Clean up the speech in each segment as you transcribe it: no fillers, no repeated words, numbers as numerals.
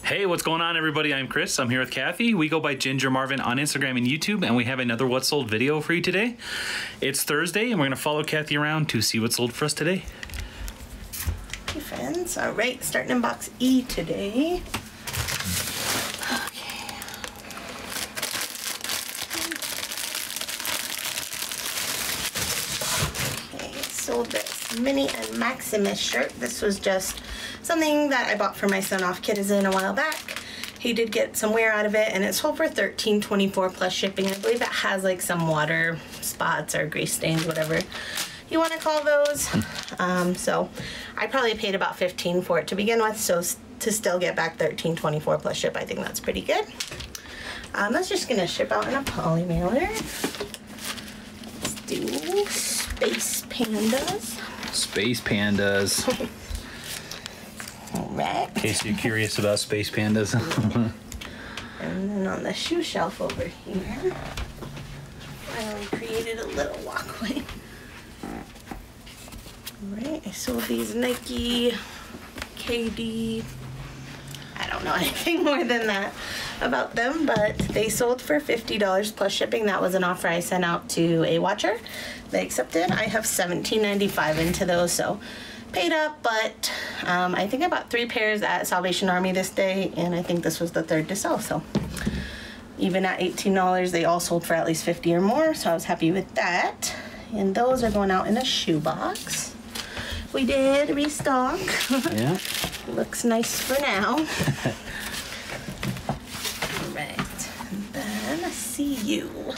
Hey, what's going on, everybody? I'm Chris. I'm here with Kathy. We go by Ginger Marvin on Instagram and YouTube, and we have another What Sold video for you today. It's Thursday, and we're going to follow Kathy around to see what sold for us today. Hey, friends. All right, starting in box E today. Okay, sold this Minnie and Maximus shirt. This was just something that I bought for my son off Kitizen a while back. He did get some wear out of it, and it sold for $13.24 plus shipping. I believe it has like some water spots or grease stains, whatever you want to call those. So I probably paid about $15 for it to begin with, so to still get back $13.24 plus ship, I think that's pretty good. That's just gonna ship out in a poly mailer. Let's do Space Pandas. Space Pandas. Right. In case you're curious about Space Pandas. And then on the shoe shelf over here, I created a little walkway. Alright, I sold these Nike KD. I don't know anything more than that about them, but they sold for $50 plus shipping. That was an offer I sent out to a watcher. They accepted. I have $17.95 into those, so paid up, but I think I bought 3 pairs at Salvation Army this day, and I think this was the 3rd to sell, so even at $18, they all sold for at least $50 or more, so I was happy with that. And those are going out in a shoebox. We did restock. Yeah. Looks nice for now. All right, and then I see you.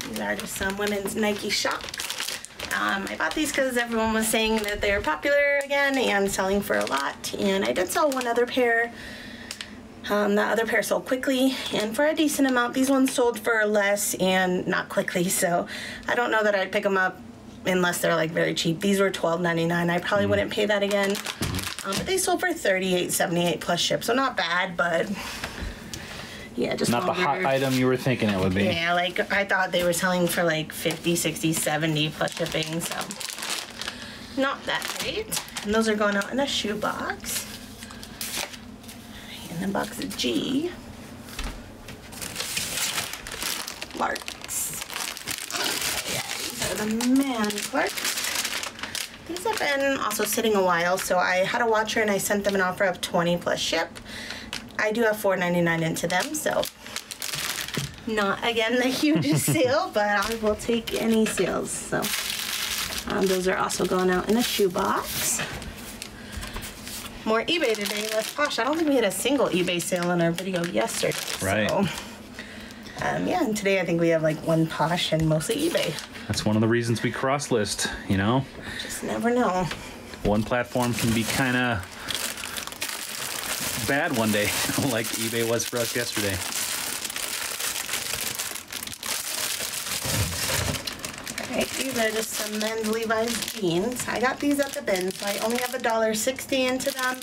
These are just some women's Nike socks. I bought these because everyone was saying that they're popular again and selling for a lot. And I did sell one other pair. That other pair sold quickly and for a decent amount. These ones sold for less and not quickly, so I don't know that I'd pick them up unless they're like very cheap. These were $12.99. I probably wouldn't pay that again. But they sold for $38.78 plus ship, so not bad, but yeah, just not the hot item you were thinking it would be. Yeah, like I thought they were selling for like 50, 60, 70 plus shipping, so not that great. And those are going out in a shoebox. In the box of G. Clarks. Yeah, these are the man Clarks. These have been also sitting a while, so I had a watcher and I sent them an offer of $20 plus ship. I do have $4.99 into them, so not again the hugest sale, but I will take any sales. So those are also going out in a shoebox. More eBay today, less Posh. I don't think we had a single eBay sale in our video yesterday. Right. So, yeah, and today I think we have like one Posh and mostly eBay. That's one of the reasons we cross-list, you know? Just never know. One platform can be kind of bad one day, like eBay was for us yesterday. Alright, these are just some men's Levi's jeans. I got these at the bin, so I only have $1.60 into them,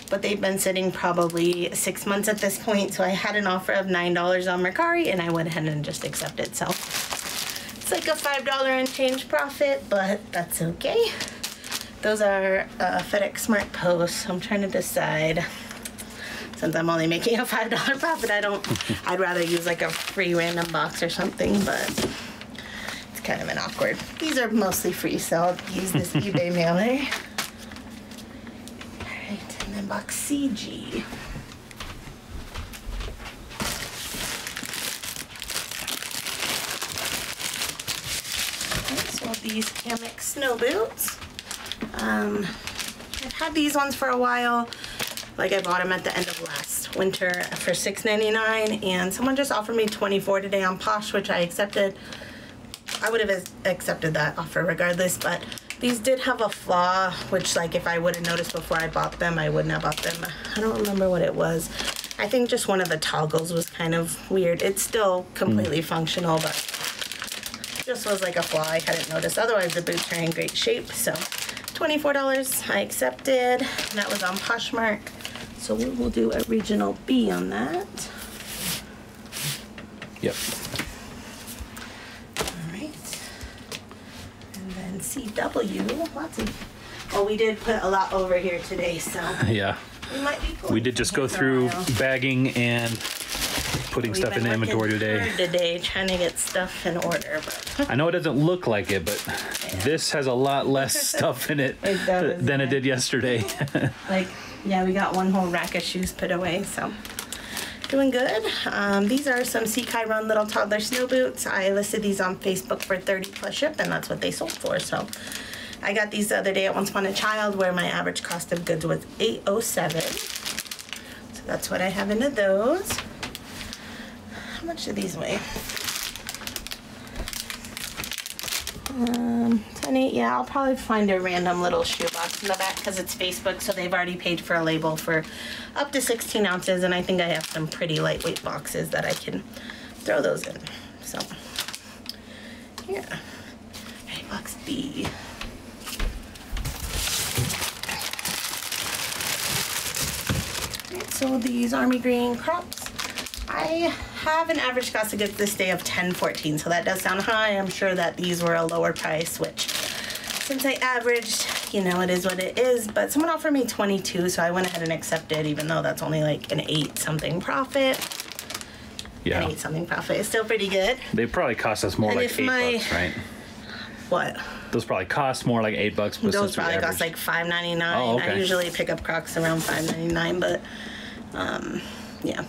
but they've been sitting probably 6 months at this point, so I had an offer of $9 on Mercari, and I went ahead and just accepted, so it's like a $5 and change profit, but that's okay. Those are FedEx Smart Post, so I'm trying to decide. Since I'm only making a $5 profit, I'd rather use like a free random box or something, but it's kind of an awkward. These are mostly free, so I'll use this eBay mailer. Alright, and then box CG. Okay, so these Amex snow boots. I've had these ones for a while. Like I bought them at the end of last winter for $6.99, and someone just offered me $24 today on Posh, which I accepted. I would have accepted that offer regardless, but these did have a flaw, which like if I would have noticed before I bought them, I wouldn't have bought them. I don't remember what it was. I think just one of the toggles was kind of weird. It's still completely functional, but just was like a flaw I hadn't noticed. Otherwise, the boots are in great shape, so $24 I accepted, and that was on Poshmark. So we will do a regional B on that. Yep. All right. and CW. Lots of. Well, we did put a lot over here today, so Yeah. we might be. We did just go through bagging and putting stuff in the inventory today, trying to get stuff in order. But I know it doesn't look like it, but this has a lot less stuff in it, than it did yesterday. Like, yeah, we got one whole rack of shoes put away, so doing good. These are some Sea Chiron little toddler snow boots. I listed these on Facebook for 30 plus ship, and that's what they sold for. So I got these the other day at Once Upon a Child, where my average cost of goods was $807. So that's what I have into those. How much do these weigh? 10, yeah, I'll probably find a random little shoebox in the back because it's Facebook, so they've already paid for a label for up to 16 ounces, and I think I have some pretty lightweight boxes that I can throw those in. So, yeah. Okay, box B. Alright, so these army green crops. I have an average cost of goods this day of $10.14, so that does sound high. I'm sure that these were a lower price, which since I averaged, you know, it is what it is. But someone offered me $22, so I went ahead and accepted, even though that's only like an 8-something profit. Yeah. An 8-something profit is still pretty good. They probably cost us more like $8, right? What? Those probably cost more like $8. But those probably cost like $5.99. Oh, okay. I usually pick up Crocs around $5.99, but yeah.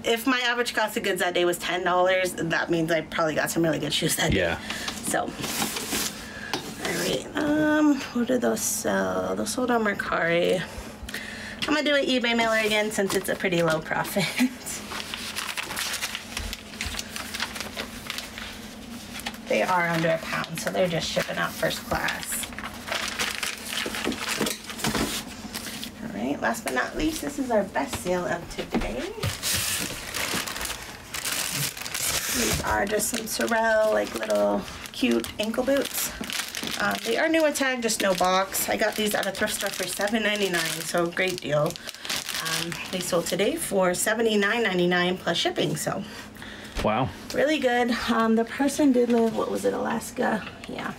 If my average cost of goods that day was $10, that means I probably got some really good shoes that day. Yeah. So, all right. What did those sell? Those sold on Mercari. I'm gonna do an eBay mailer again since it's a pretty low profit. They are under £1, so they're just shipping out first class. All right. Last but not least, this is our best sale of today. These are just some Sorel, like little cute ankle boots. They are new at tag, just no box. I got these at a thrift store for $7.99, so great deal. They sold today for $79.99 plus shipping, so. Wow. Really good. The person did live, what was it, Alaska? Yeah.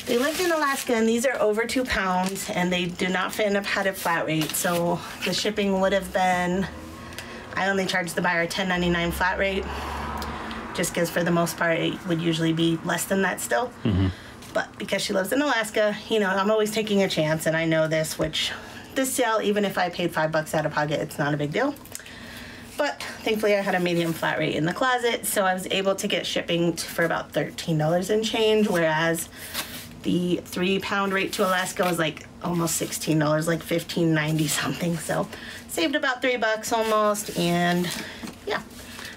They lived in Alaska, and these are over 2 pounds, and they do not fit in a padded flat rate, so the shipping would have been, I only charged the buyer $10.99 flat rate. Just because for the most part it would usually be less than that still. Mm-hmm. But because she lives in Alaska, you know, I'm always taking a chance, and I know this, which this sale, even if I paid $5 out of pocket, it's not a big deal. But thankfully I had a medium flat rate in the closet, so I was able to get shipping for about $13 and change, whereas the 3-pound rate to Alaska was like almost $16, like $15.90 something. So saved about $3 almost, and yeah.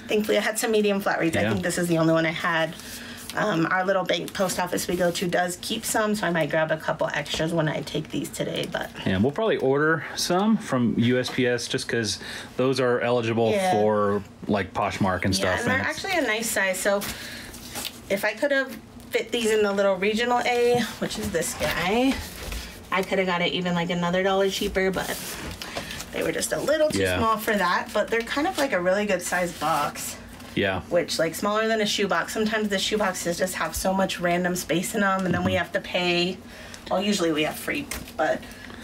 Thankfully, I had some medium flat rates. Yeah. I think this is the only one I had. Our little bank post office we go to does keep some, so I might grab a couple extras when I take these today. But yeah, we'll probably order some from USPS just because those are eligible for like Poshmark and stuff. And they're actually a nice size. So if I could have fit these in the little regional A, which is this guy, I could have got it even like another $1 cheaper, but they were just a little too small for that, but they're kind of like a really good size box. Yeah. Which, like, smaller than a shoebox. Sometimes the shoeboxes just have so much random space in them, and then we have to pay. Well, usually we have free, but,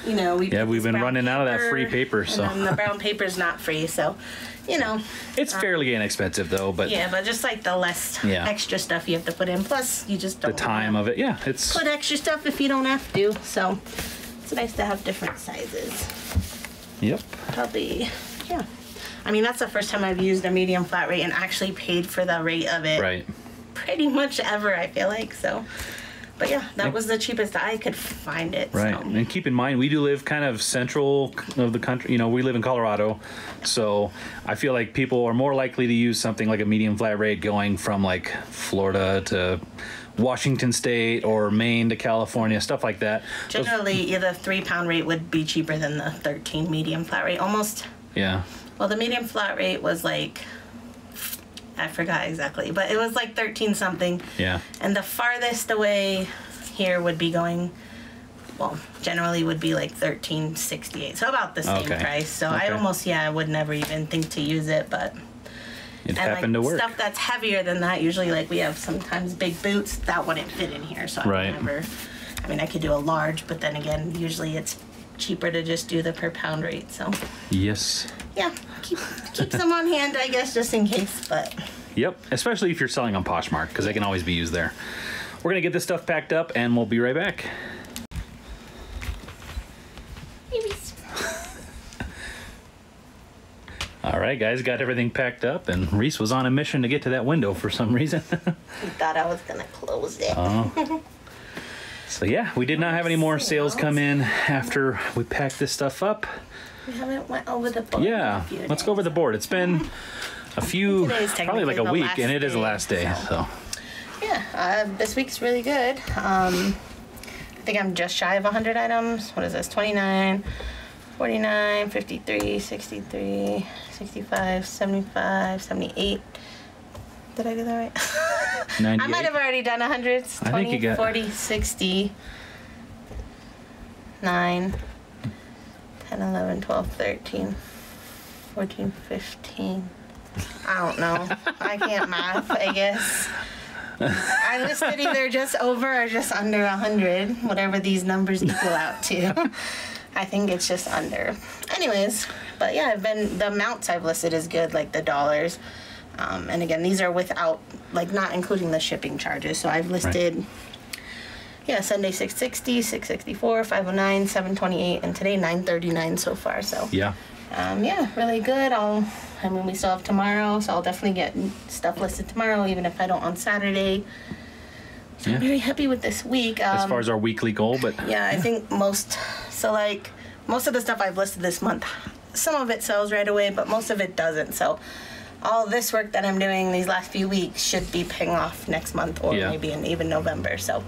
you know, we've been running out of that free paper, so. And the brown paper's not free, so, you know. It's fairly inexpensive, though, but. Yeah, but just like the less extra stuff you have to put in. Plus, you just don't. The time of it, it's. Put extra stuff if you don't have to, so it's nice to have different sizes. Yep. Probably, yeah. I mean, that's the first time I've used a medium flat rate and actually paid for the rate of it. Right. Pretty much ever, I feel like, so. But yeah, that was the cheapest I could find it. Right. So. And keep in mind, we do live kind of central of the country. You know, we live in Colorado. So I feel like people are more likely to use something like a medium flat rate going from like Florida to Washington State or Maine to California, stuff like that. Generally, the 3-pound rate would be cheaper than the 13 medium flat rate. Almost. Yeah. Well, the medium flat rate was like, I forgot exactly, but it was like 13 something. Yeah. And the farthest away here would be going, well, generally would be like $13.68. So about the same price. So I almost, I would never even think to use it, but It happened to work. Stuff that's heavier than that, usually like we have sometimes big boots, that wouldn't fit in here. So I never, I mean, I could do a large, but then again, usually it's cheaper to just do the per pound rate. So yes. Yeah, keep some on hand, I guess, just in case. But yep, especially if you're selling on Poshmark, because they can always be used there. We're gonna get this stuff packed up, and we'll be right back. All right, guys, got everything packed up, and Reese was on a mission to get to that window for some reason. He thought I was gonna close it. So yeah, we did not have any more sales come in after we packed this stuff up. We haven't went over the board. Yeah, let's go over the board. It's been a few, probably like a week, and it is the last day. So yeah, this week's really good. I think I'm just shy of 100 items. What is this? 29, 49, 53, 63, 65, 75, 78. Did I do that right? 98. I might have already done 100. 20, 40, 60, 9, 10, 11, 12, 13, 14, 15. I don't know. I can't math, I guess. I listed either just over or just under 100, whatever these numbers equal out to. I think it's just under. Anyways, but yeah, the amounts I've listed is good, like the dollars. And again, these are without, like, not including the shipping charges. So I've listed, yeah, Sunday 660, 664, 509, 728, and today 939 so far. So yeah, really good. I mean, we still have tomorrow, so I'll definitely get stuff listed tomorrow, even if I don't on Saturday. So I'm very happy with this week. As far as our weekly goal, but yeah, I think most of the stuff I've listed this month, some of it sells right away, but most of it doesn't. So all this work that I'm doing these last few weeks should be paying off next month or maybe in even November. So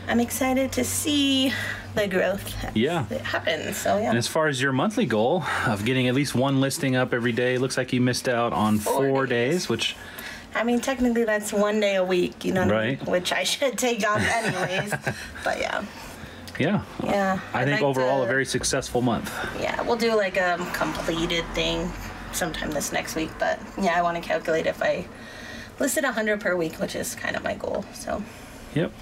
I'm excited to see the growth that happens. So yeah. And as far as your monthly goal of getting at least one listing up every day, looks like you missed out on 4 days, which I mean, technically that's 1 day a week, you know what I mean? Which I should take off anyways. But yeah. Yeah. I think overall a very successful month. Yeah, we'll do like a completed thing sometime this next week. But yeah, I want to calculate if I listed 100 per week, which is kind of my goal. So. Yep.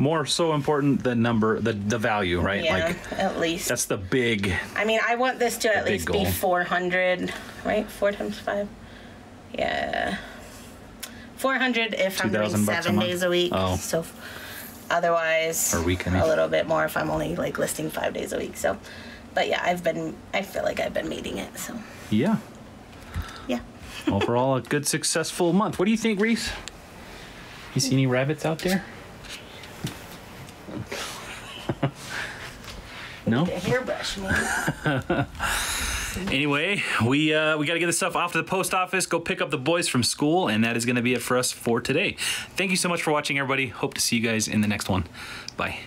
More so important than the value, right? Yeah, like, at least. That's the big. I mean, I want this to at least goal. be 400, right? 4 times 5. Yeah. 400 if I'm doing 7 days a week. Oh. So otherwise, or week, I mean. A little bit more if I'm only like listing 5 days a week. So, but yeah, I feel like I've been meeting it. So. Yeah. Yeah. Overall, a good, successful month. What do you think, Reese? You see any rabbits out there? No? The hairbrush, man. Anyway, we got to get this stuff off to the post office, go pick up the boys from school, and that is going to be it for us for today. Thank you so much for watching, everybody. Hope to see you guys in the next one. Bye.